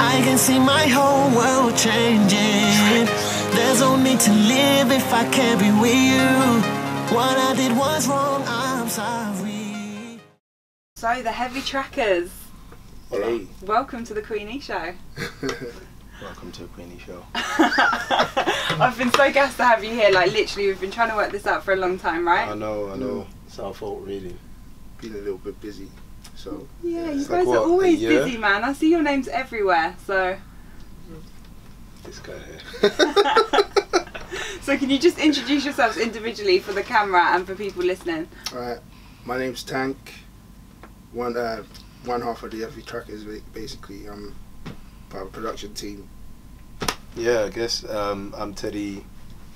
I can see my whole world changing. There's no need to live if I can't be with you. What I did was wrong, I'm sorry. So the Heavytrackerz. Hey. Welcome to the Queenie Show. Welcome to the Queenie Show. I've been so gassed to have you here. Like literally, we've been trying to work this out for a long time, right? I know. It's our fault, really. Been a little bit busy, so. Yeah, you guys are always busy, man. I see your names everywhere, so. This guy here. So can you just introduce yourselves individually for the camera and for people listening? Alright, my name's Tank. One half of the Heavytrackerz, basically. I'm part of the production team. Yeah, I guess I'm Teddy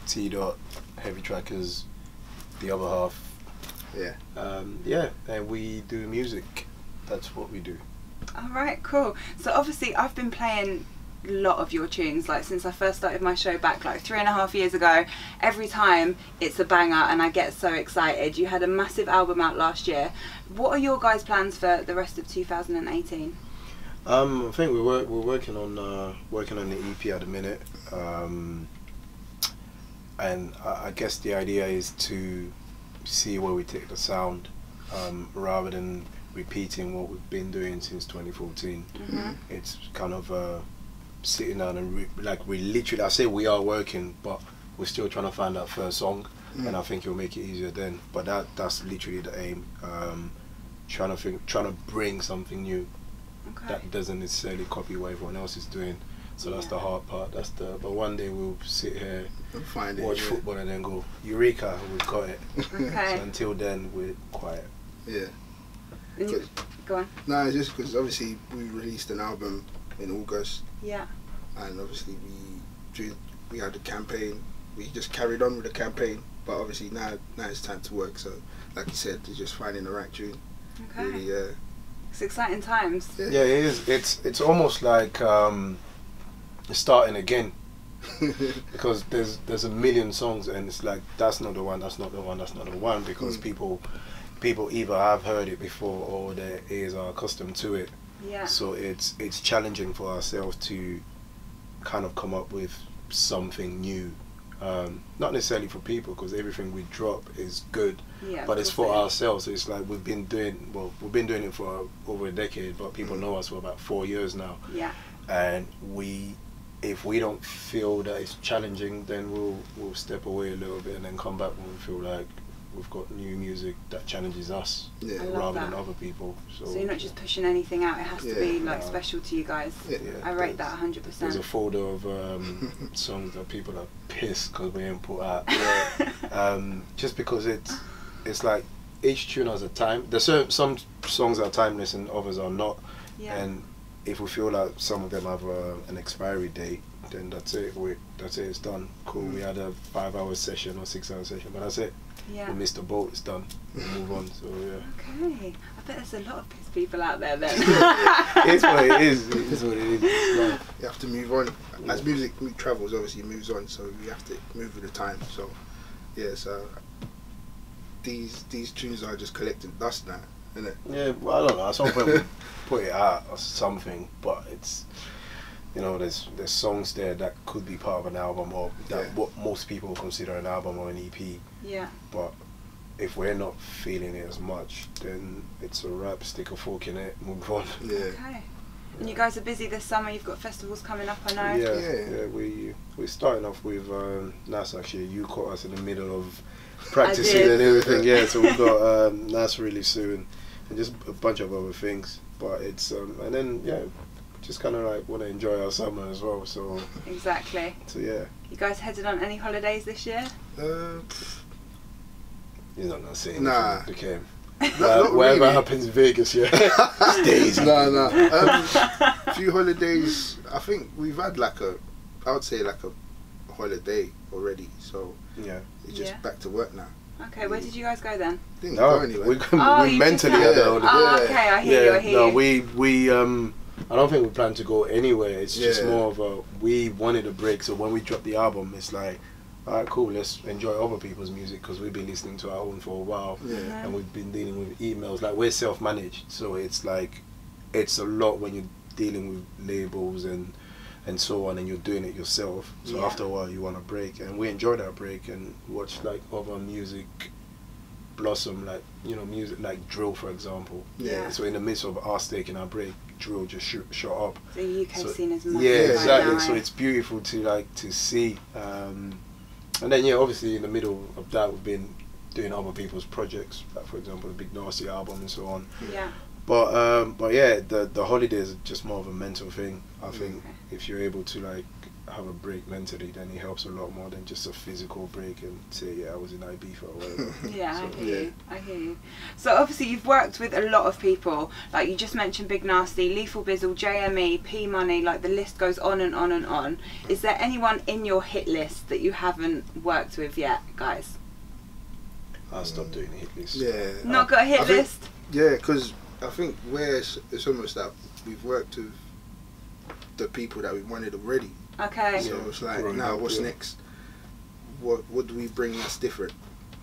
T. Heavytrackerz, the other half. Yeah. Yeah, and we do music. That's what we do. Alright, cool. So obviously I've been playing a lot of your tunes, like since I first started my show back like 3.5 years ago. Every time it's a banger and I get so excited. You had a massive album out last year. What are your guys' plans for the rest of 2018? I think we're working on the EP at the minute, and I guess the idea is to see where we take the sound, rather than repeating what we've been doing since 2014. It's kind of sitting down and we literally, I say we are working, but we're still trying to find that first song, and I think it'll make it easier then. But that's literally the aim. Trying to bring something new that doesn't necessarily copy what everyone else is doing. So that's the hard part. But one day we'll sit here, watch football, and then go, Eureka, we've got it. Okay. So until then, we're quiet. Yeah. Go on. No, it's just because obviously we released an album in August. Yeah. And obviously we had a campaign. We just carried on with the campaign, but obviously now it's time to work. So, like you said, it's just finding the right tune. Okay. Really, it's exciting times. Yeah, it is. It's almost like starting again, because there's a million songs, and it's like that's not the one, that's not the one, that's not the one, because people either have heard it before or their ears are accustomed to it. Yeah. So it's challenging for ourselves to kind of come up with something new. Not necessarily for people, because everything we drop is good, but it's for ourselves. So it's like we've been doing it for over a decade, but people know us for about 4 years now. Yeah. And if we don't feel that it's challenging, then we'll step away a little bit and then come back when we feel like we've got new music that challenges us, rather than other people. So you're not just pushing anything out, it has to be like special to you guys. I rate that 100%. There's a folder of songs that people are pissed because we ain't put out. Just because it's like each tune has a time. There's some songs are timeless and others are not. And if we feel like some of them have an expiry date, then that's it. It's done. Cool. We had a 5-hour session or 6-hour session, but that's it. Yeah. We missed the boat. It's done. We move on. So yeah. Okay. I bet there's a lot of pissed people out there then. It's what it is. It's what it is. Like, you have to move on. As music travels, obviously it moves on. So you have to move with the time. So yeah. So these tunes are just collecting dust now, isn't it? Yeah. Well, I don't know. At some point we put it out or something, but it's. You know, there's songs there that could be part of an album, or that what most people consider an album or an EP. Yeah. But if we're not feeling it as much, then it's a wrap. Stick a fork in it, move on. Yeah. Okay. And you guys are busy this summer. You've got festivals coming up, I know. Yeah. We're starting off with Nas. Actually, you caught us in the middle of practicing and everything. Yeah. So we've got Nas really soon, and just a bunch of other things. But it's and then just kind of like want to enjoy our summer as well. So exactly. So yeah. You guys headed on any holidays this year? You're not gonna say anything. Nah. Okay. Not whatever really. happens in Vegas, stays. No. A few holidays. I think we've had I would say like a holiday already. So yeah, it's just back to work now. Okay, where did you guys go then? Didn't go anywhere. We mentally had a holiday. Oh, okay, I hear you. No, we I don't think we plan to go anywhere. It's just more of we wanted a break. So when we dropped the album, it's like, alright, cool, let's enjoy other people's music, because we've been listening to our own for a while, and we've been dealing with emails. Like, we're self-managed, so it's like, it's a lot when you're dealing with labels and so on, and you're doing it yourself. So after a while you want a break, and we enjoy that break and watch like other music blossom, like, you know, music like drill, for example. So in the midst of us taking our break, drill just shot up. The UK scene is massive. Yeah, exactly. Right now, so it's beautiful to see. And then obviously in the middle of that we've been doing other people's projects, like for example the Big Nasty album and so on. But yeah, the holidays are just more of a mental thing. I think if you're able to like have a break mentally, then it helps a lot more than just a physical break and say, I was in Ibiza or whatever. I hear you. So obviously you've worked with a lot of people, like you just mentioned Big Nasty, Lethal Bizzle, JME, P Money, like the list goes on and on and on. Is there anyone in your hit list that you haven't worked with yet, guys? I'll stop doing a hit list. Not got a hit list? Because I think it's almost that we've worked with the people that we wanted already. Okay. So it's like, now what's next? What do we bring that's different?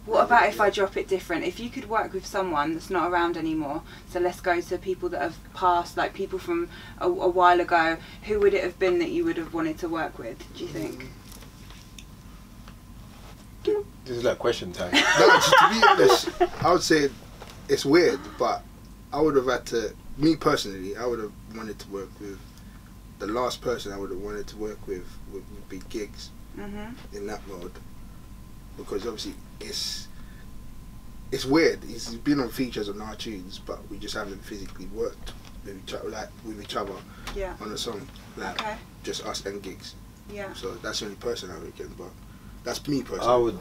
What about if I drop it different? If you could work with someone that's not around anymore, so let's go to people that have passed, like people from a while ago, who would it have been that you would have wanted to work with, do you think? This is like question time. No, to be honest, I would say it's weird, but I would have had to, me personally, I would have wanted to work with, the last person I would have wanted to work with would be Gigs in that mode, because obviously it's weird. He's been on features on our tunes, but we just haven't physically worked with each other on a song, like just us and Gigs. So that's the only person I reckon, but that's me personally. I would,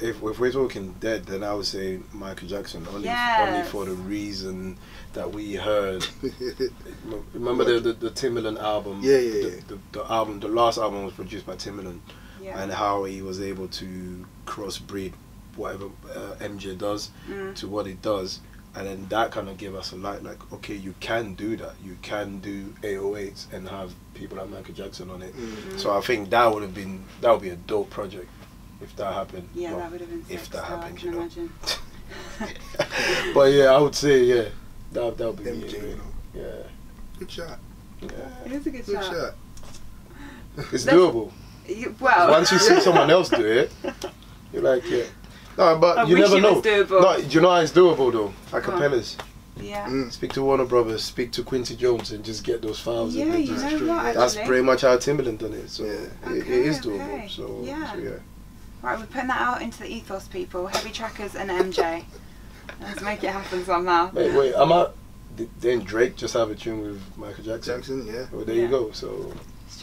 if we're talking dead, then I would say Michael Jackson, only for the reason that we heard. Remember the Timbaland album? The album, the last album was produced by Timbaland, and how he was able to crossbreed whatever MJ does to what it does, and then that kind of gave us a light, like, okay, you can do that. You can do 808s and have people like Michael Jackson on it. So I think that would be a dope project if that happened. That would have been sick. If that happened, I can imagine. But yeah, I would say that would be MJ, me. you know. Good shot. It is a good shot. It's doable. Well, once you see someone else do it, you're like, no, but you never know. No, you know how it's doable though. Acapellas. Speak to Warner Brothers, speak to Quincy Jones, and just get those files. You know what, that's pretty much how Timbaland done it. So it is doable. So yeah. Right, we're putting that out into the ethos, people. Heavytrackerz and MJ. Let's make it happen somehow. Wait, didn't Drake just have a tune with Michael Jackson? Well, there you go. So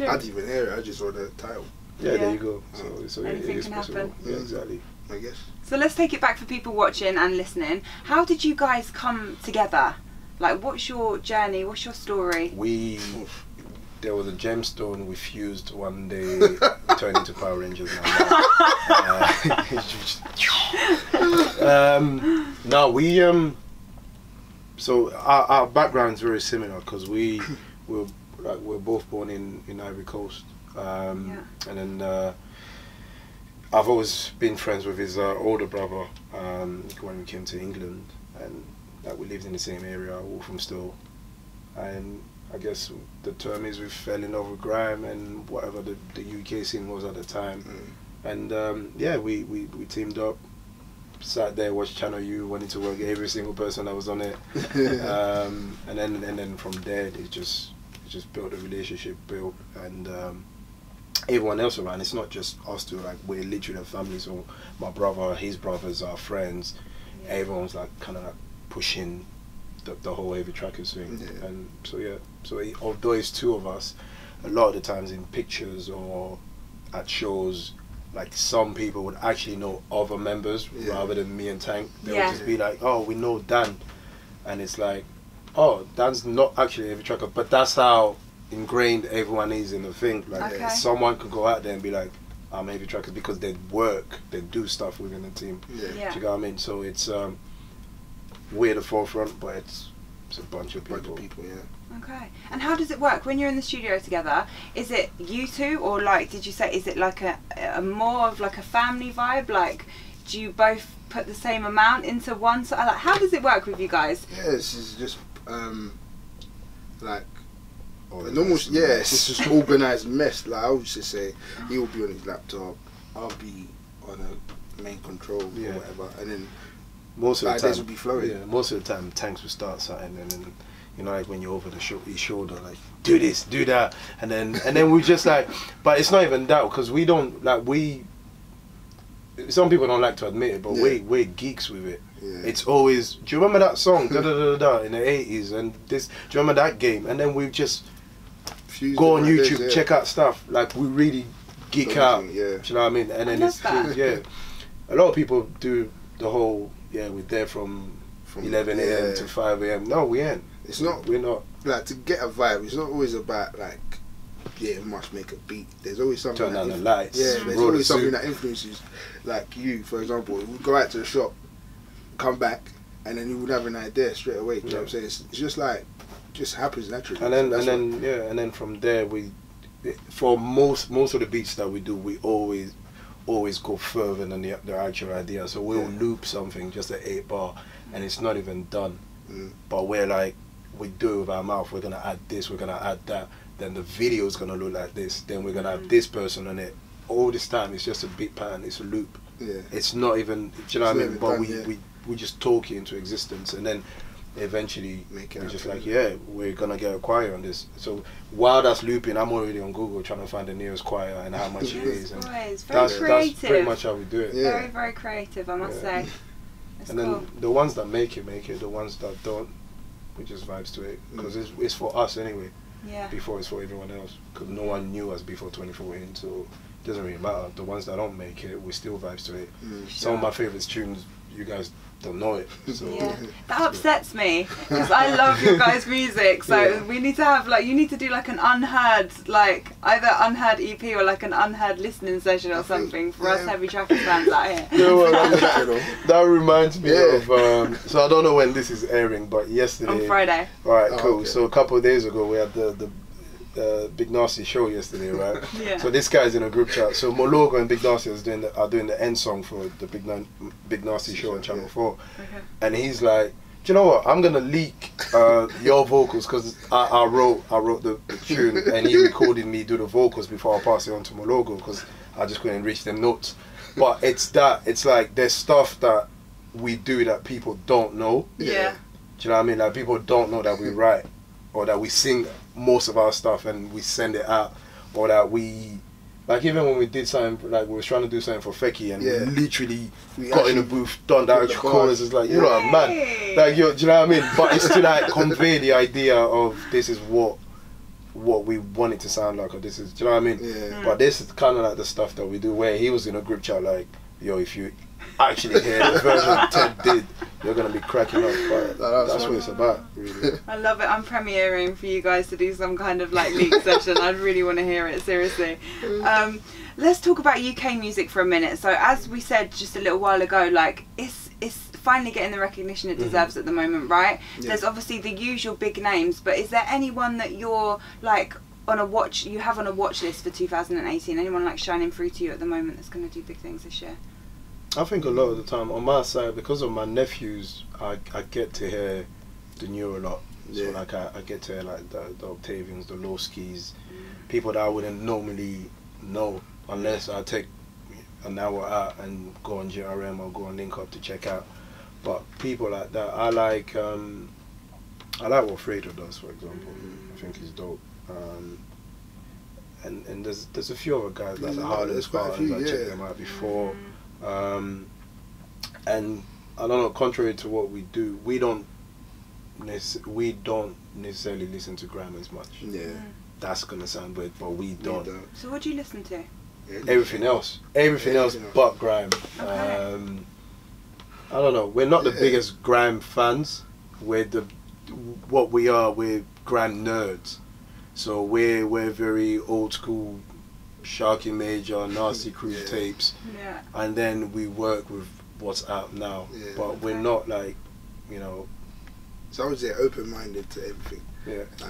I didn't even hear it. I just saw the title. There you go. So anything it is can possible. happen. Yeah, exactly. I guess. So let's take it back for people watching and listening. How did you guys come together? Like, what's your journey? What's your story? There was a gemstone we fused one day, turned into Power Rangers. So our background is very similar, because we're both born in Ivory Coast, and then I've always been friends with his older brother when we came to England, and we lived in the same area, Walthamstow, and I guess the term is we fell in love with grime and whatever the UK scene was at the time, and we teamed up, sat there, watched Channel U, wanted to work every single person that was on it, and then from there it just built a relationship, and everyone else around. It's not just us two, like we're literally a family. So my brother, his brothers, our friends, everyone's like kind of like pushing the whole Heavytrackerz thing, and so although it's two of us, a lot of the times in pictures or at shows, like some people would actually know other members rather than me and Tank. They would just be like, oh, we know Dan, and it's like, oh, Dan's not actually Heavytrackerz, but that's how ingrained everyone is in the thing. Like someone could go out there and be like, I'm Heavytrackerz, because they do stuff within the team. Do you know what I mean? So it's we're the forefront, but it's a bunch of people. Okay. And how does it work when you're in the studio together? Is it you two, or like, did you say, is it like a more of like a family vibe? Like, do you both put the same amount into one side? Like, how does it work with you guys? It's just like But almost, yeah, it's just organised mess. Like I would just say, he will be on his laptop, I'll be on a main control or whatever, and then most of the time will be flowing. Yeah, most of the time Tanks will start something, and then you know, like when you're over his shoulder, like do this, do that, and then we just like, but it's not even that, because we don't like some people don't like to admit it, but we're geeks with it. Yeah. It's always, do you remember that song da, da, da, da, in the 80s, and this, do you remember that game? And then we just go on YouTube, check out stuff, like we really geek out. Yeah. Do you know what I mean? And then it's a lot of people do the whole we're there from 11 a.m. to 5 a.m. No, we ain't. It's not. We're not. Like, to get a vibe, it's not always about like, we must make a beat. There's always something. Turn on the lights. Yeah, there's always something that influences. Like you, for example, we go out to the shop, come back, and then you would have an idea straight away. You know what I'm saying? It's just like, just happens naturally. And then from there for most of the beats that we do, we always go further than the actual idea. So we'll loop something, just an 8-bar, and it's not even done. But we're like, we do it with our mouth. We're gonna add this, we're gonna add that. Then the video is gonna look like this. Then we're gonna have this person on it. All this time, it's just a beat pattern. It's a loop. Yeah. It's not even. Do you know what I mean? But we just talk it into existence, and then eventually we're just like, we're gonna get a choir on this. So while that's looping, I'm already on Google trying to find the nearest choir and how much it is. And that's pretty much how we do it. Very, very creative, I must say. And then the ones that make it. The ones that don't, we just vibes to it, because it's for us anyway. Yeah. Before it's for everyone else, because no one knew us before 2014, so it doesn't really matter. The ones that don't make it, we still vibes to it. Some of my favourite tunes, you guys don't know it. So that upsets me, because I love your guys' music. So we need to have you need to do like an unheard, either unheard EP or like an unheard listening session or something for us Heavytrackerz fans out here. You know what, that reminds me of. So I don't know when this is airing, but yesterday on Friday. All right, cool. Okay. So a couple of days ago we had the Big Nasty show yesterday, right? So this guy's in a group chat. So Mologo and Big Nasty are doing the end song for the Big Nasty show on Channel 4. And he's like, do you know what? I'm gonna leak your vocals, because I wrote the tune, and he recorded me do the vocals before I pass it on to Mologo, because I just couldn't reach them notes. But it's like there's stuff that we do that people don't know. Yeah. Do you know what I mean? Like, people don't know that we write, or that we sing most of our stuff and we send it out, or that we, like, even when we did something, like we were trying to do something for Fecky, and we literally got in the booth, done the actual chorus. It's like, you're a man, like, do you know what I mean? But it's to like convey the idea of this is what we want it to sound like, or this is, do you know what I mean? But this is kind of like the stuff that we do, where he was in a group chat like, yo, if you actually hear the version Ted did, you're gonna be cracking up. But that's what it's about, really. I love it. I'm premiering for you guys to do some kind of like leak session. I really want to hear it, seriously. Let's talk about UK music for a minute. So as we said just a little while ago, like it's finally getting the recognition it deserves at the moment, right? There's obviously the usual big names, but is there anyone that you're like on a watch list for 2018? Anyone like shining through to you at the moment that's going to do big things this year? I think a lot of the time on my side, because of my nephews, I get to hear the new a lot. So like I get to hear like the Octavians, the Lowskis, people that I wouldn't normally know unless I take an hour out and go on GRM or go on Link Up to check out. But people like that, I like what Fredo does, for example. I think he's dope. And there's a few other guys like the Harlem Spartans. I checked them out before. And I don't know, contrary to what we do, we don't necessarily listen to grime as much. That's gonna sound weird, but we don't. So what do you listen to? Everything else but grime. I don't know, we're not the biggest grime fans. We're grime nerds. So we're very old school, Sharky Major, Nasty Cruise tapes, and then we work with what's out now. But we're not like, you know. So I would say open-minded to everything.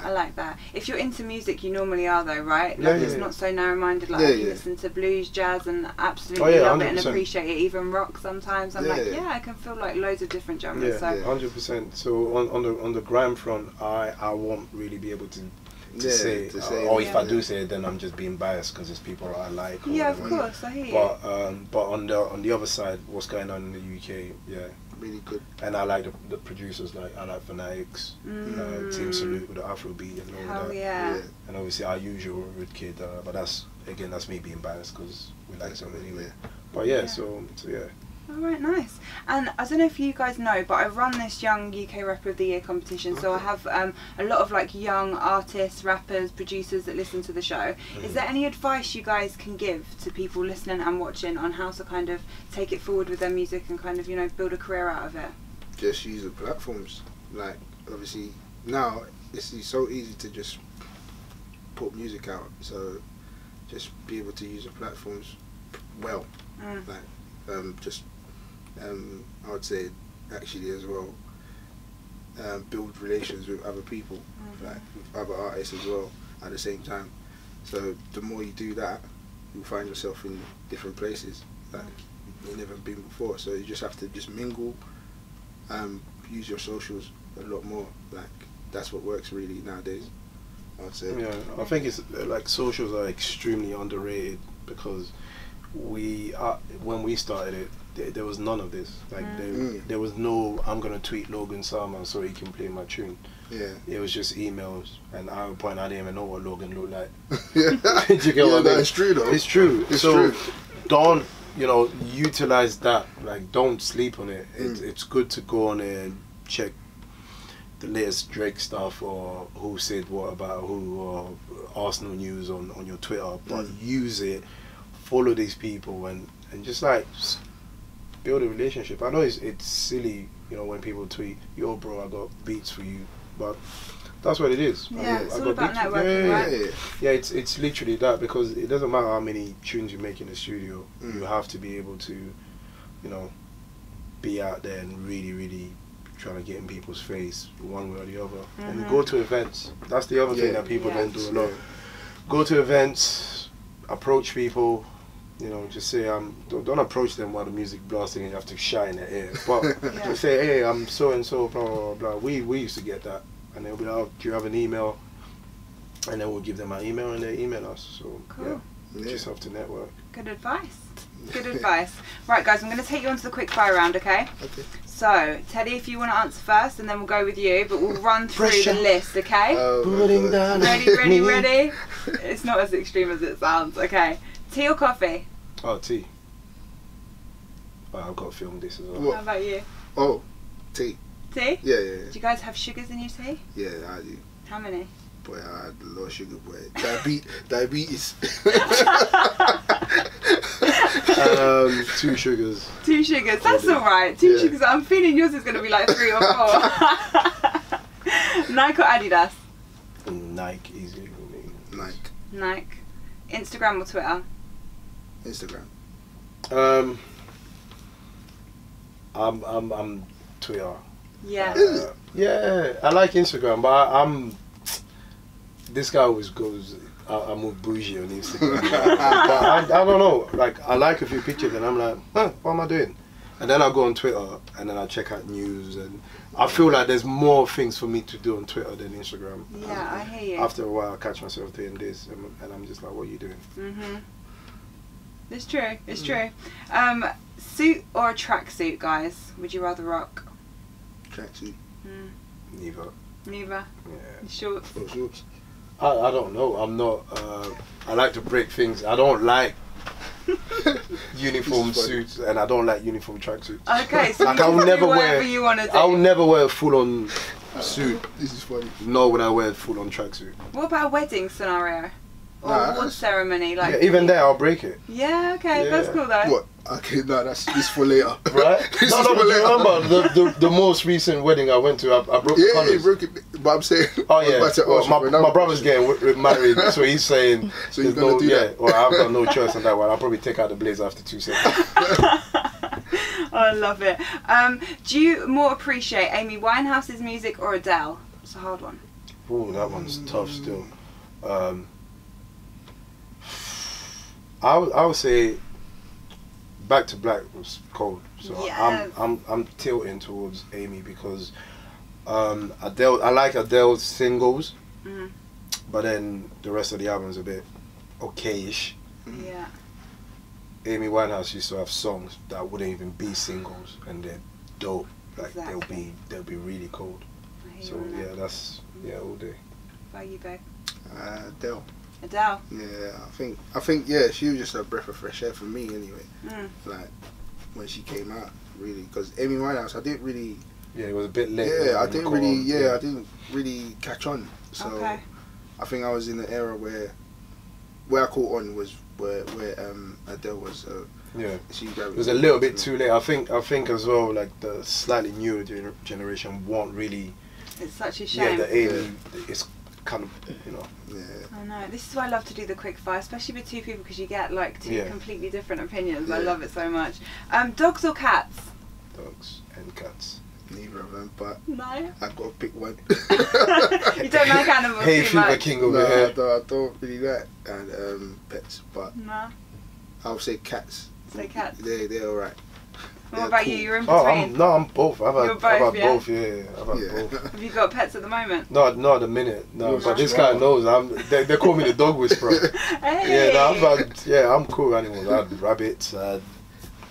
I like that. If you're into music, you normally are though, right? Like it's not so narrow-minded. Like I can listen to blues, jazz, and absolutely love 100%. It and appreciate it. Even rock sometimes. I'm like, I can feel like loads of different genres. 100%. So on the grime front, I won't really be able to to say, or if I do say it, then I'm just being biased because it's people I like. Yeah, of course, I hear you. But on the other side, what's going on in the UK, yeah, really good. And I like the producers, like I like Fanatics, Team Salute with the Afrobeat and all that. Yeah. And obviously our usual Rude Kid, but that's me being biased because we like them anyway. But yeah, so yeah. Alright, nice. And I don't know if you guys know, but I run this Young UK Rapper of the Year competition, so I have a lot of like young artists, rappers, producers that listen to the show. Is there any advice you guys can give to people listening and watching on how to kind of take it forward with their music and kind of, you know, build a career out of it? Just use the platforms. Like, obviously, now it's so easy to just put music out, so just be able to use the platforms well. Like, I would say actually as well, build relations with other people, like with other artists as well at the same time. So the more you do that, you'll find yourself in different places that you've never been before. So you just have to just mingle, use your socials a lot more. Like, that's what works really nowadays, I would say. Yeah, I think it's like socials are extremely underrated because when we started it, there was none of this. Like there was no, I'm gonna tweet Logan Sama so he can play my tune. Yeah, it was just emails, and at a point I didn't even know what Logan looked like. Do you get what I mean? It's true though. It's true. It's so true. Don't, you know, utilize that. Like, don't sleep on it. It's good to go on there and check the latest Drake stuff or who said what about who, or Arsenal news on your Twitter, but use it, follow these people, and just like build a relationship. I know it's silly, you know, when people tweet, yo bro, I got beats for you, but that's what it is. Yeah, it's all about networking, right? Yeah, it's literally that, because it doesn't matter how many tunes you make in the studio, you have to be able to, you know, be out there and really trying to get in people's face one way or the other. And go to events. That's the other thing that people don't do a lot. Go to events, approach people, you know, just say, don't approach them while the music blasting and you have to shout in their ear. But just say, hey, I'm so and so, blah, blah, blah. We used to get that. And they'll be like, oh, do you have an email? And then we'll give them our email and they email us. So, you just have to network. Good advice. Good advice. Right, guys, I'm going to take you on to the quickfire round, okay? Okay. So, Teddy, if you want to answer first, and then we'll go with you, but we'll run through the list, okay? Ready? It's not as extreme as it sounds, okay? Tea or coffee? Oh, tea. Oh, I've got to film this as well. What? How about you? Oh, tea. Tea? Yeah. Do you guys have sugars in your tea? Yeah, I do. How many? Boy, I had a lot of sugar, boy. Diabetes. 2 sugars. 2 sugars, that's alright. 2 sugars. I'm feeling yours is going to be like 3 or 4. Nike or Adidas? Nike, easily for me. Nike. Instagram or Twitter? Instagram. I'm Twitter. Yeah. Yeah, I like Instagram, but this guy always goes, I'm more bougie on Instagram. But I don't know, like, I like a few pictures and I'm like, what am I doing? And then I go on Twitter and then I check out news, and I feel like there's more things for me to do on Twitter than Instagram. Yeah, I hear you. After a while I catch myself doing this and I'm just like, what are you doing? It's true, it's true. Suit or a tracksuit, guys? Would you rather rock? Tracksuit. Neither. Yeah. Shorts? Oh, shorts. I don't know. I'm not. I like to break things. I don't like uniform suits, and I don't like uniform tracksuits. Okay, so like, you can do whatever you want to do. I will never wear a full-on suit. This is funny. Nor would I wear a full-on tracksuit. What about a wedding scenario? Or award ceremony? Like, yeah, even there, I'll break it. Yeah, okay, that's cool though. What? Okay, no, this for later. Right? No, but you remember the most recent wedding I went to, I broke the colours. Yeah, you broke it, but I'm saying... Oh yeah, my brother's getting married, so he's saying... So you're going to do that? Well, I've got no choice on that one. I'll probably take out the blazer after 2 seconds. Oh, I love it. Do you more appreciate Amy Winehouse's music or Adele? It's a hard one. Ooh, that one's tough still. I would say Back to Black was cold, so I'm tilting towards Amy because Adele. I like Adele's singles, but then the rest of the album's a bit okayish. Yeah. Amy Winehouse used to have songs that wouldn't even be singles, and they're dope. Like Exactly. they'll be really cold. I hear So you on yeah, that. that's all day. What about you, babe? Adele. Adele. Yeah, I think yeah, she was just a breath of fresh air for me anyway. Mm. Like when she came out, really, because Amy Winehouse, I didn't really. Yeah, it was a bit late. Yeah, I when didn't you really. got on, Yeah, I didn't really catch on. So Okay. I think I was in the era where I caught on was where Adele was. Yeah. She It was a little bit too late. I think as well, like the slightly newer generation won't really. It's such a Yeah, shame. the Amy is kind of, you know. Yeah. I know. This is why I love to do the quick fire, especially with two people, because you get like two Yeah. completely different opinions. I Yeah. love it so much. Dogs or cats? Dogs and cats. Neither of them, but No. I gotta pick one. You don't like animals Hey, too Fever much? King No, over I here. don't really like pets, but No. I'll say cats. Say cats. They're alright. What about you? You're in Oh, between. I'm both. I've You're had both, yeah? both. Yeah, I've had Yeah. both. Have you got pets at the moment? No, not at the minute. No, You're but this such a guy knows. They call me the dog whisperer. Hey. Yeah, no, I'm cool with animals. I had rabbits. I had,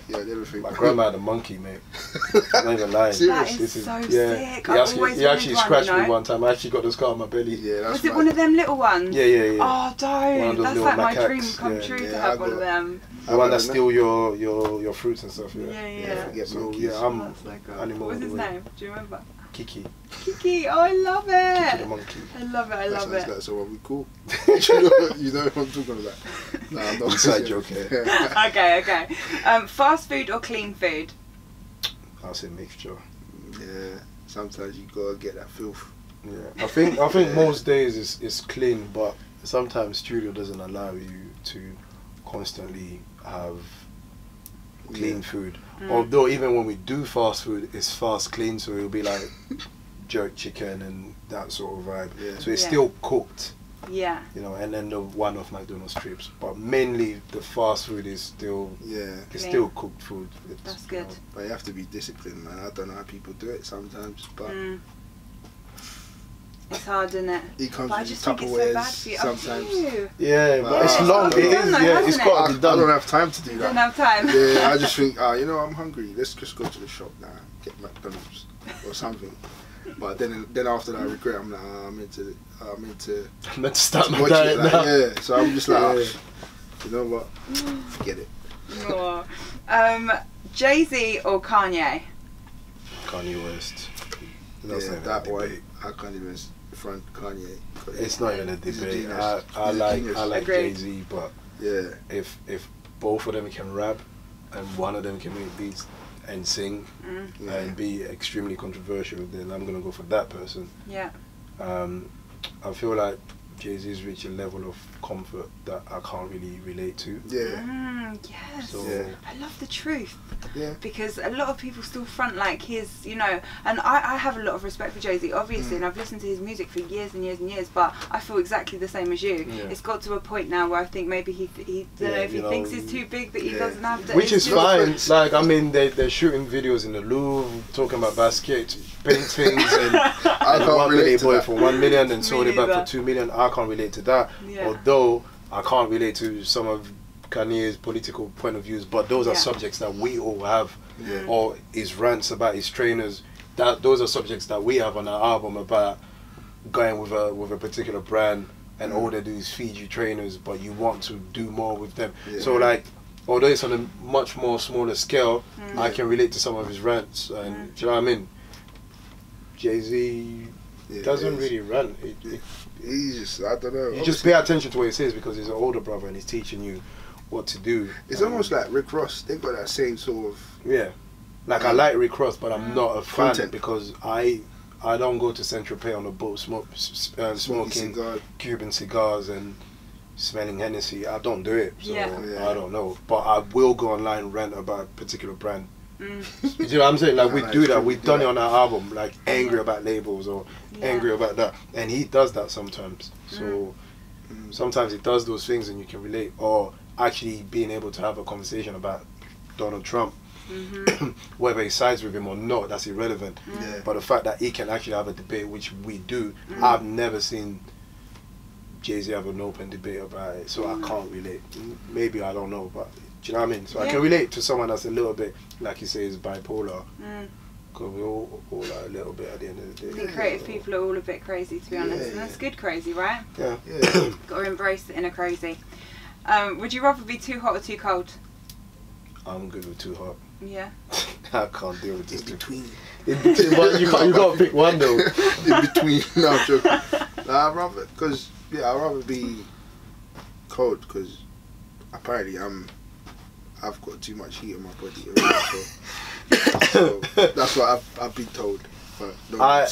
Yeah, everything. my grandma had a monkey, mate. I'm not even lying. That Serious? is so yeah. sick. He I've actually, always he actually wanted one, scratched you know? me one time. I actually got the scar on my belly. Yeah, that's Was it mad. one of them little ones? Yeah. Oh, don't. One of those That's little like my macaques, dream come yeah. true to Yeah, have I one of got- them. The one that don't know. steal your fruits and stuff. Yeah. Yeah. Forget So monkeys. yeah, I'm That's so cool. animal. What was his all the way. name? Do you remember? Kiki. Kiki. Oh, I love Kiki the it. monkey. I love it. I That love sounds it. like someone we cool. you know what I'm talking about. Nah, I'm not. Inside joke here. Okay. Fast food or clean food? I'll say mixture. Yeah, sometimes you gotta get that filth. Yeah, I think most days is clean, but sometimes studio doesn't allow you to constantly have clean Yeah. food. Mm. Although even when we do fast food, it's fast clean, so it'll be like jerk chicken and that sort of vibe. Yeah. So it's Yeah. still cooked, Yeah. you know, and then the one-off McDonald's strips. But mainly the fast food is still Yeah, it's Clean. still cooked food. It's, That's you good. know, but you have to be disciplined, man. I don't know how people do it sometimes, but Mm. It's hard, isn't it? it comes But I with just think it's so bad for you. sometimes. yeah, but Yeah, it's it's long. gotta be It done is. though, Yeah, it's hasn't got I, to be I done. don't have time to do You that. don't have time. Yeah, I just think, you know, I'm hungry. Let's just go to the shop now, get McDonald's or something. But then after that, I regret. I'm like, I'm into I'm meant to start my watch diet it. Like, now. yeah, so I'm just like, Yeah. you know what? Forget it. Oh. JayZ or Kanye? Kanye West. Yeah, That's not even that a one. debate. I can't even front Kanye. 'cause It's not even a He's a debate. genius. I He's a genius. like Agreed. JayZ, but Yeah, if both of them can rap and one of them can make beats and sing Mm. yeah. and be extremely controversial, then I'm gonna go for that person. Yeah. I feel like JayZ's reached a level of comfort that I can't really relate to. Yeah, Yes. So Yeah. I love the truth. yeah. Because a lot of people still front like his, you know, and I have a lot of respect for JayZ, obviously, and I've listened to his music for years and years and years, but I feel exactly the same as you. Yeah. It's got to a point now where I think maybe he don't Yeah, know if he you know, thinks it's too big that he yeah. doesn't have to. which it's is too- fine. Like, I mean, they're shooting videos in the Louvre, talking about basket paintings, and I and can't one relate million to boy that. for 1 million and sold it back neither. for 2 million. I can't relate to that. Yeah. Although I can't relate to some of Kanye's political point of views, but those are Yeah. subjects that we all have, Yeah. or his rants about his trainers. Those are subjects that we have on our album about going with a particular brand, and all they do is feed you trainers, but you want to do more with them. Yeah. So like, although it's on a much more smaller scale, I can relate to some of his rants, and do you know what I mean? JayZ Yeah, doesn't it is. really rant. He's just, I don't know. You just pay attention to what he says because he's an older brother and he's teaching you what to do. It's almost like Rick Ross. They got that same sort of. Yeah. Like, I like Rick Ross, but I'm not a fan Content. because I don't go to Central Pay on the boat smoking cigar. Cuban cigars and smelling Hennessy. I don't do it, so Yeah. Yeah. I don't know. But I will go online and rant about a particular brand. Mm. You know what I'm saying? Like, we Yeah, do it's that. true, We've we done do it on our album, like angry about labels or Yeah. angry about that. And he does that sometimes. So sometimes he does those things and you can relate. Or actually being able to have a conversation about Donald Trump, whether he sides with him or not, that's irrelevant. Yeah. But the fact that he can actually have a debate, which we do, I've never seen JayZ have an open debate about it, so I can't relate. Maybe I don't know, but do you know what I mean? So I can relate to someone that's a little bit, like you say, is bipolar. Because we all are a little bit at the end of the day. I think creative people are all a bit crazy, to be honest, and that's good crazy, right? Yeah. Got to embrace the inner crazy. Would you rather be too hot or too cold? I'm good with too hot. Yeah. I can't deal with this. In between. In between. Well, you got to pick one though. In between. No, I'm joking. I'd rather, I'd rather be cold, because apparently I've got too much heat in my body already, so that's what I've been told. But no, I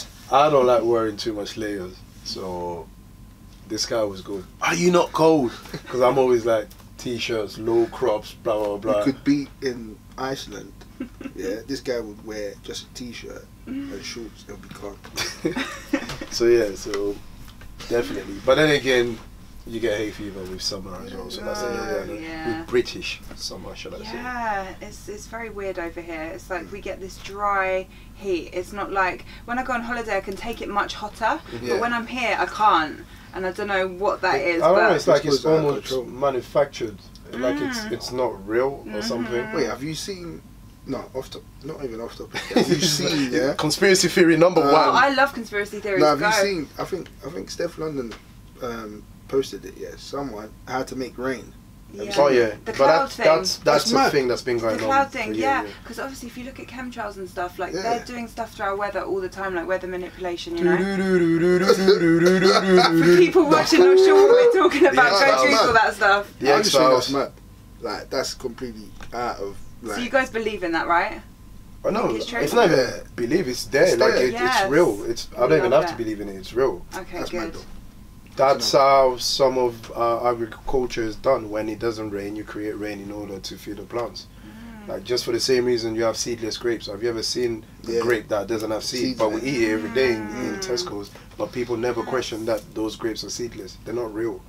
don't like wearing too much layers, so this guy was good. Are you not cold? Because I'm always like t-shirts, low crops, blah blah blah. You could be in Iceland. Yeah, this guy would wear just a t-shirt and shorts and be calm. So yeah, so definitely. But then again, you get hay fever with summer as well, so that's with British summer, should I say? Yeah, it's very weird over here. It's like we get this dry heat. It's not like when I go on holiday, I can take it much hotter, but when I'm here, I can't, and I don't know what that is. I don't know. But It's like it's almost manufactured, like it's not real or something. Wait, have you seen? No, not even off top. Have you seen? Conspiracy theory number one. Oh, I love conspiracy theories. No, have you seen? I think Steph London posted it. Yeah, someone how to make rain. Yeah. Oh yeah, the cloud thing. That's a thing that's been going on. The cloud thing, yeah. Because obviously, if you look at chemtrails and stuff, like they're doing stuff to our weather all the time, like weather manipulation. You know. For people watching, not sure what we're talking about. Go Google that stuff. The X-Files. Like that's completely out of. Like, so you guys believe in that, right? Oh no, it's not even believe. It's there. Like it's real. I don't even have to believe in it. It's real. Okay, good. That's how some of agriculture is done. When it doesn't rain, you create rain in order to feed the plants. Like just for the same reason you have seedless grapes. Have you ever seen a grape that doesn't have seed, but we eat it every day in Tesco's? But people never question that those grapes are seedless. They're not real.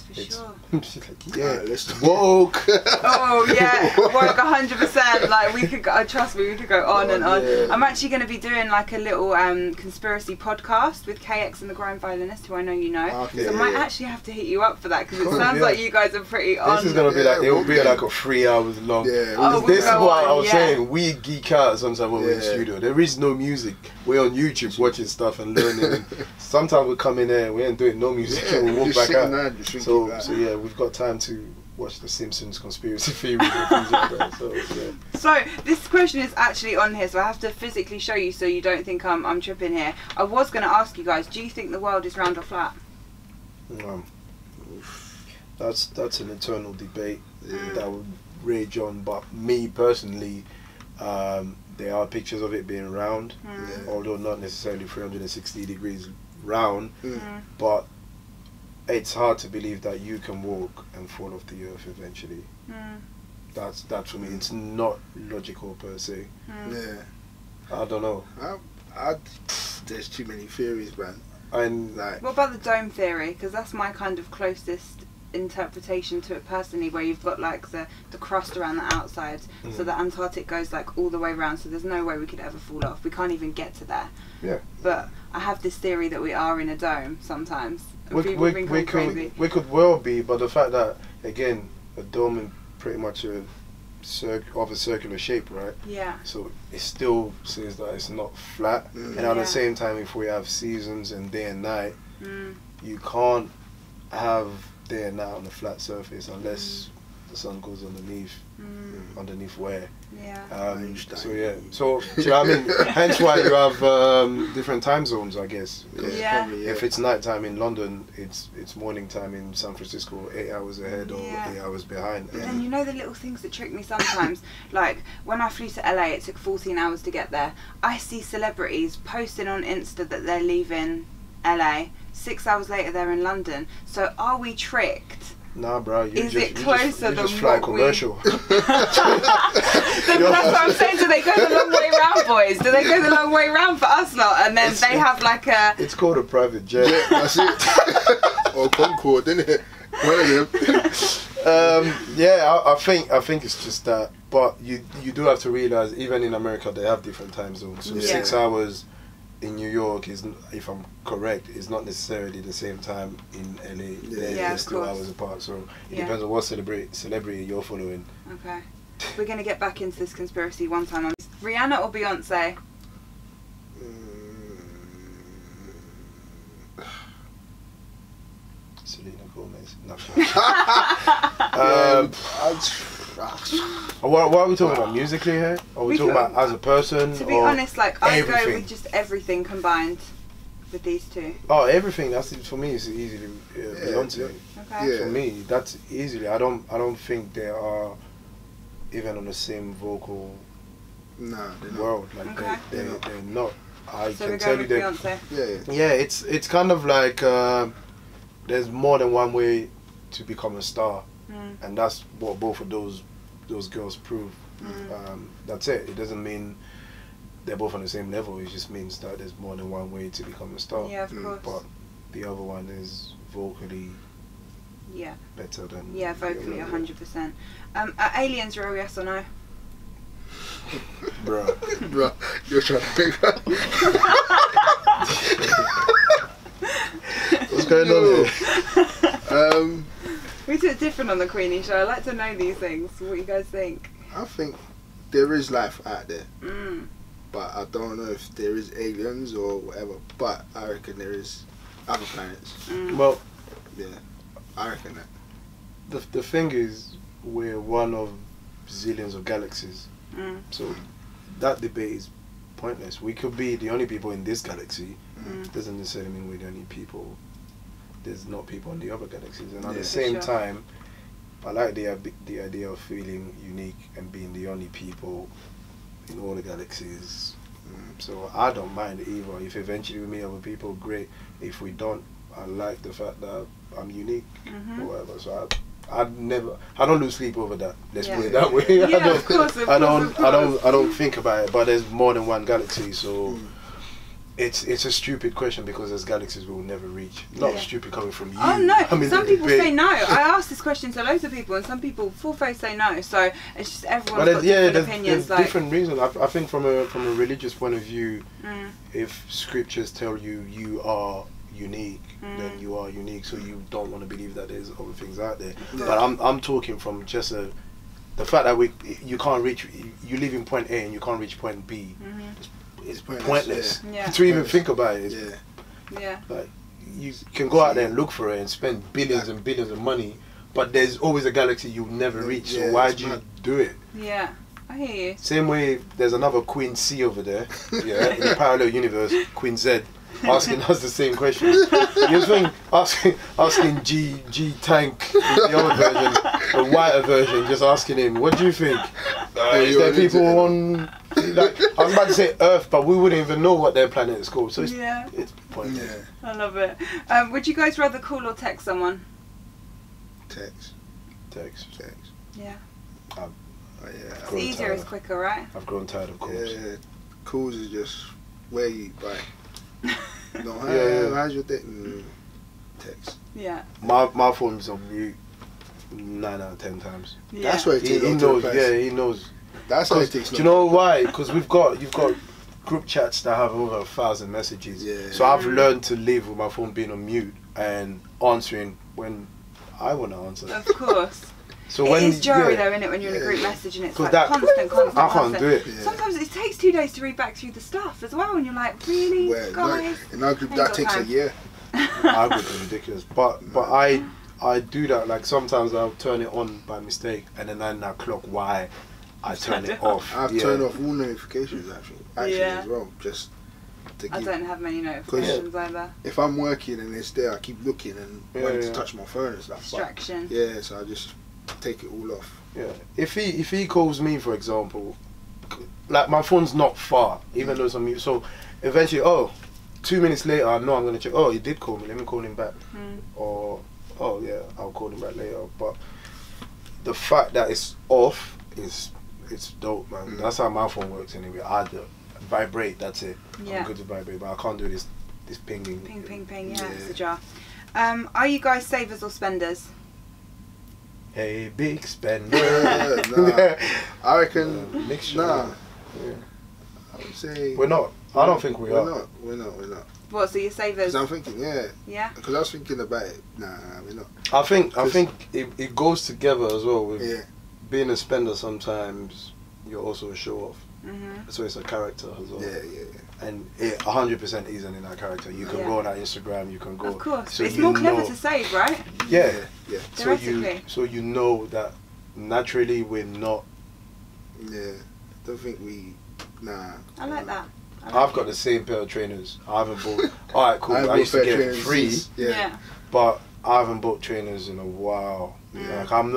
For sure. Let's woke. Oh yeah, woke 100%. Like we could go, trust me, we could go on and on. Yeah. I'm actually going to be doing like a little conspiracy podcast with KX and the Grime Violinist, who I know you know. Okay, so I might actually have to hit you up for that, because it sounds like you guys are pretty on. This is going to be like, it will be like a 3 hours long. Yeah, this is what I was saying. We geek out sometimes when we're in the studio. There is no music. We're on YouTube watching stuff and learning. And sometimes we come in there and we ain't doing no music and we walk back out. So yeah, we've got time to watch The Simpsons conspiracy theory and things like that. So yeah. So this question is actually on here, so I have to physically show you so you don't think I'm tripping here. I was going to ask you guys, do you think the world is round or flat? That's an eternal debate that would rage on. But me personally, there are pictures of it being round, although not necessarily 360 degrees round, but it's hard to believe that you can walk and fall off the earth eventually. That's for me. It's not logical per se. I don't know. There's too many theories, man. And like, what about the dome theory? Because that's my kind of closest interpretation to it personally, where you've got like the crust around the outside, so the Antarctic goes like all the way around, so there's no way we could ever fall off. We can't even get to there. But I have this theory that we are in a dome sometimes. We could well be, but the fact that, again, a dome is pretty much of a circular shape, right? Yeah. So it still says that it's not flat, and at the same time, if we have seasons and day and night, you can't have day and night on a flat surface unless the sun goes underneath. Underneath where? So yeah. So do you know what I mean? Hence why you have different time zones, I guess. If it's night time in London, it's morning time in San Francisco, 8 hours ahead or 8 hours behind. But then you know the little things that trick me sometimes. Like when I flew to LA, it took 14 hours to get there. I see celebrities posting on Insta that they're leaving LA. 6 hours later, they're in London. So are we tricked? Nah, bro. You just fly commercial. That's what I'm saying. Do they go the long way round, boys? Do they go the long way round for us lot? And then they have like a... It's called a private jet. That's it. Or Concorde, isn't it? One of them. I think it's just that. But you do have to realize, even in America, they have different time zones. So 6 hours in New York is, if I'm correct, is not necessarily the same time in LA. They're of still course. hours apart, so it Yeah. depends on what celebrity you're following. Okay. We're going to get back into this conspiracy one time. Rihanna or Beyonce? Selena Gomez. No. What are we talking about? Musically here? Or are we talking about as a person? To be or honest, like, I'd go everything? with just everything combined with these two. Oh, everything. That's for me. It's easily Beyonce. Okay. For me, that's easily. I don't think they are even on the same vocal Nah, they're not. world. Like Okay. they're not. I So can we're tell going you with that. Beyonce. Yeah. Yeah, it's kind of like there's more than one way to become a star, and that's what both of those girls prove. That's it. It doesn't mean they're both on the same level. It just means that there's more than one way to become a star. Yeah, of course. But the other one is vocally better than. Yeah, vocally, 100%. Are aliens real, yes or no? Bruh. Bro, you're trying to make that. What's going on here? We do it different on the Queenie show. I like to know these things. What you guys think? I think there is life out there, Mm. but I don't know if there is aliens or whatever. But I reckon there is other planets. Well, Yeah, I reckon that. the thing is, we're one of zillions of galaxies. So that debate is pointless. We could be the only people in this galaxy. Doesn't necessarily mean we're the only people. There's not people in the other galaxies. And at the same time, I like the idea of feeling unique and being the only people in all the galaxies. So I don't mind either. If eventually we meet other people, great. If we don't, I like the fact that I'm unique or whatever. So I don't lose sleep over that. Let's put it that way. Yeah, of course. I don't think about it. But there's more than one galaxy, so it's a stupid question because there's galaxies we will never reach. Not stupid coming from you. Oh no! I mean, some people say no. I asked this question to loads of people, and some people full face say no. So it's just everyone's got different opinions. There's different reasons. I think from a religious point of view, if scriptures tell you you are unique, then you are unique. So you don't want to believe that there's other things out there. But I'm talking from just the fact that you can't reach. You live in point A and you can't reach point B. It's pointless to even think about it. Like, you can go out there and look for it and spend billions and billions of money, but there's always a galaxy you'll never reach. So why do you do it? Yeah, I hear you. Same way, there's another Queen C over there. Yeah, in the parallel universe, Queen Z, asking us the same question. You think asking G Tank, the other version, the whiter version, just asking him, what do you think? Is there people on? Like, I was about to say Earth, but we wouldn't even know what their planet is called. So it's pointless. I love it. Would you guys rather call or text someone? Text. Yeah. It's easier, it's quicker, right? I've grown tired of calls. Yeah, calls is just where you no, how's your day? Text. Yeah. My phone's on mute 9 out of 10 times. Yeah. That's why it takes He knows. Yeah, he knows. That's why it takes. Do you know why? Because you've got group chats that have over 1,000 messages. Yeah. So I've learned to live with my phone being on mute and answering when I want to answer. Of course. So it when is jarring though, isn't it, when you're in a group message and it's like constant. I can't do it. Yeah. Sometimes it takes 2 days to read back through the stuff as well, and you're like, really, guys? In our group, that takes a year. I would be ridiculous, but I do that. Like sometimes I'll turn it on by mistake, and then I clock why I turn it off. I've turned off all notifications actually as well, just to give. I don't have many notifications either. If I'm working and it's there, I keep looking and wanting to touch my phone and stuff. Distraction. But, so I just take it all off. Yeah. If he calls me, for example, like my phone's not far, even though it's on mute. So eventually, 2 minutes later, I know I'm gonna check. Oh, he did call me. Let me call him back. Or I'll call him back later. But the fact that it's off it's dope, man. That's how my phone works anyway. I do vibrate. That's it. Yeah. I'm good to vibrate, but I can't do this pinging. Ping. Yeah, it's a jar. Are you guys savers or spenders? Hey, big spender. Nah. I reckon mixture. Nah. Yeah. I would say We're not. I don't think we are. We're not. What? So you're savers? Because I'm thinking, yeah. Yeah. Because I was thinking about it. Nah, we're not. I think it goes together as well with being a spender. Sometimes you're also a show off. So it's a character as well. Yeah. And it 100% isn't in that character. You can go on that Instagram. You can go. Of course. So it's more clever to save, right? Yeah. Theoretically. So you know that naturally we're not. Yeah. Don't think we. Nah. I like that. I've got the same pair of trainers. I haven't bought. Alright, cool. I used to get it free. Yeah. But I haven't bought trainers in a while. Like I'm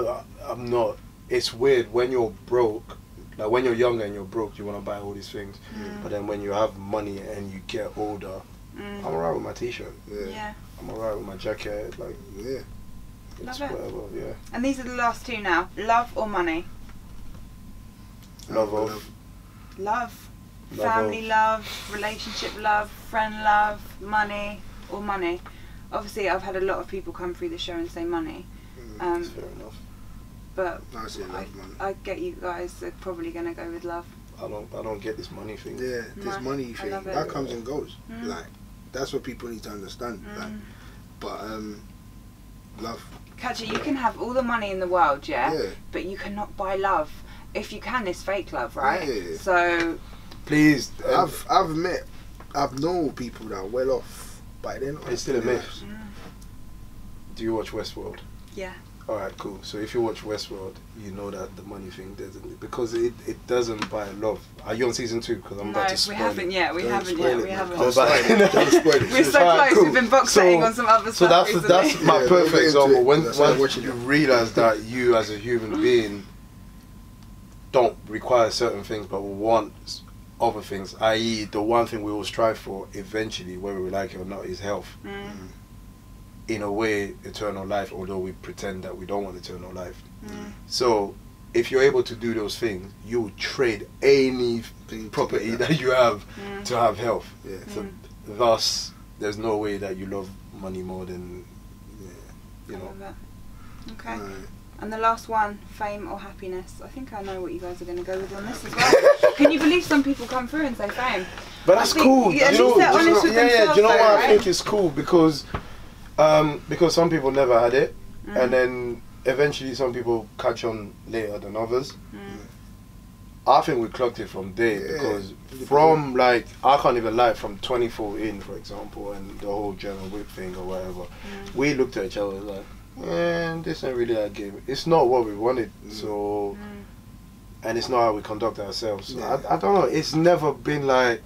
not. It's weird when you're broke. Like when you're younger and you're broke, you want to buy all these things. But then when you have money and you get older, I'm alright with my t-shirt. Yeah. I'm alright with my jacket. Like Love it's it. whatever. Yeah. And these are the last two now. Love or money? Love. Family love, relationship love, friend love, money, or money. Obviously, I've had a lot of people come through the show and say money. That's fair enough. But I say love, money. I get you guys are probably going to go with love. I don't get this money thing. Yeah, this money thing that comes and goes. Mm. Like that's what people need to understand. Mm. Like, but love. Catcher, you can have all the money in the world, yeah, but you cannot buy love. If you can, it's fake love, right? Yeah. So please, I've known people that are well off, but they're not. It's still a myth. Do you watch Westworld? Yeah. Alright, cool. So if you watch Westworld, you know that the money thing doesn't, because it doesn't buy love. Are you on season 2? Because I'm about to spoil we haven't yet. We haven't. Don't spoil it. We're so close. Cool. We've been box betting on some other stuff. So that's my perfect example. Once watching you realise that you as a human being don't require certain things but want other things, i.e. the one thing we all strive for eventually, whether we like it or not, is health. In a way, eternal life, although we pretend that we don't want eternal life. So if you're able to do those things, you would trade any property that you have to have health. So thus there's no way that you love money more than you know. Okay. And the last one, fame or happiness. I think I know what you guys are going to go with on this as well. Can you believe some people come through and say fame? But that's cool. At least they're honest with themselves. Do you know why right? I think it's cool? Because some people never had it, and then eventually some people catch on later than others. I think we clocked it from there because from like, I can't even lie, from 2014 for example, and the whole German whip thing or whatever, we looked at each other like, this ain't really that game. It's not what we wanted, so and it's not how we conduct ourselves. So I don't know, it's never been like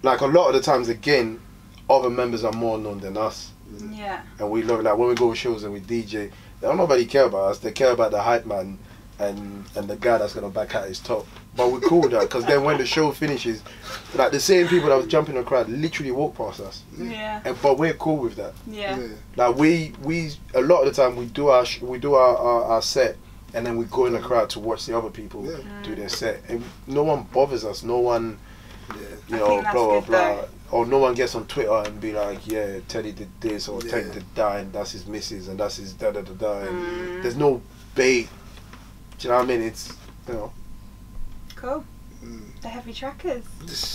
a lot of the times again, other members are more known than us. And we look like when we go to shows and we DJ, don't nobody care about us, they care about the hype man and the guy that's gonna back out his top. But we're cool with that, because then when the show finishes, like the same people that was jumping in the crowd literally walk past us. But we're cool with that. Like we a lot of the time we do our set, and then we go in the crowd to watch the other people do their set, and no one bothers us. No one, you know, blah blah blah. Or no one gets on Twitter and be like, yeah, Teddy did this, or Teddy did that, and that's his missus, and that's his da da da da. And there's no bait. Do you know what I mean? It's, you know. Cool. The Heavytrackerz.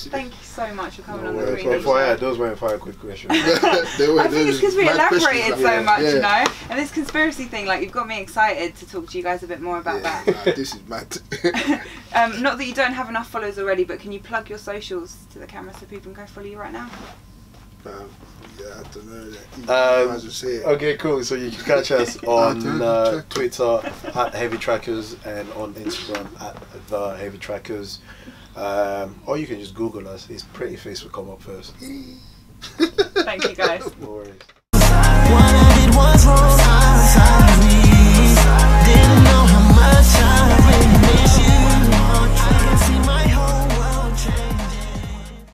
Thank you so much for coming on the Green. Those weren't 5 quick questions. I think it's because we elaborated so much, you know. And this conspiracy thing, like, you've got me excited to talk to you guys a bit more about that. This is mad. Not that you don't have enough followers already, but can you plug your socials to the camera so people can go follow you right now? I don't know. Okay, cool. So you can catch us on Twitter at Heavytrackerz and on Instagram at the Heavytrackerz. Or you can just Google us. His pretty face will come up first. Thank you guys. No worries.